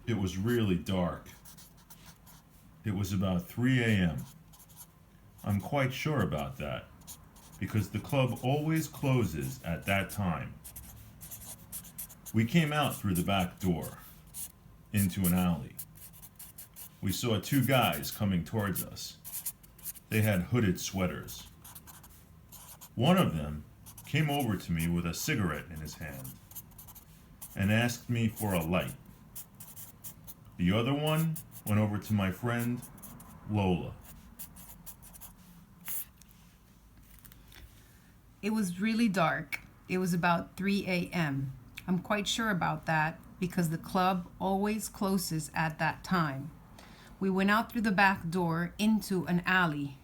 It was really dark. It was about 3 a.m. I'm quite sure about that, because the club always closes at that time. We came out through the back door, into an alley. We saw two guys coming towards us. They had hooded sweaters. One of them came over to me with a cigarette in his hand and asked me for a light. The other one went over to my friend, Lola. It was really dark. It was about 3 a.m. I'm quite sure about that because the club always closes at that time. We went out through the back door into an alley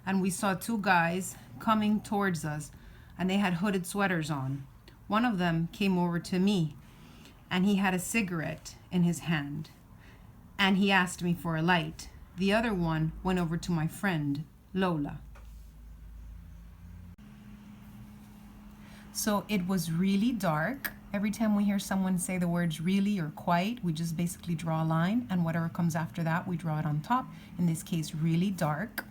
and we saw two guys coming towards us and they had hooded sweaters on. One of them came over to me and he had a cigarette in his hand and he asked me for a light. The other one went over to my friend, Lola. So it was really dark. Every time we hear someone say the words really or quite, we just basically draw a line and whatever comes after that, we draw it on top. In this case, really dark.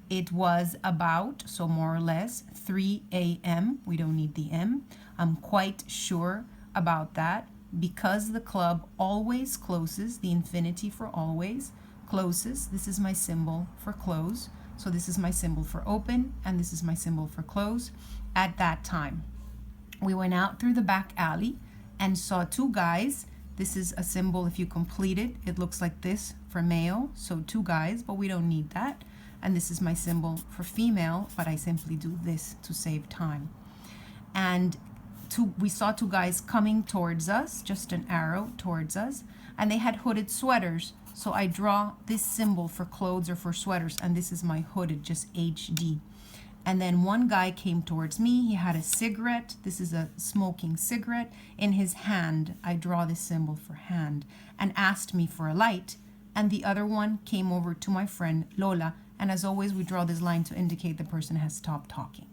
It was about, so more or less, 3 a.m. We don't need the M. I'm quite sure about that because the club always closes, the infinity for always closes. This is my symbol for close. So this is my symbol for open and this is my symbol for close at that time. We went out through the back alley and saw two guys. This is a symbol if you complete it. It looks like this for male, so two guys, but we don't need that. And this is my symbol for female, but I simply do this to save time. And we saw two guys coming towards us, just an arrow towards us, and they had hooded sweaters. So I draw this symbol for clothes or for sweaters, and this is my hooded, just HD. And then one guy came towards me. He had a cigarette. This is a smoking cigarette in his hand. I draw this symbol for hand and asked me for a light. And the other one came over to my friend Lola. And as always, we draw this line to indicate the person has stopped talking.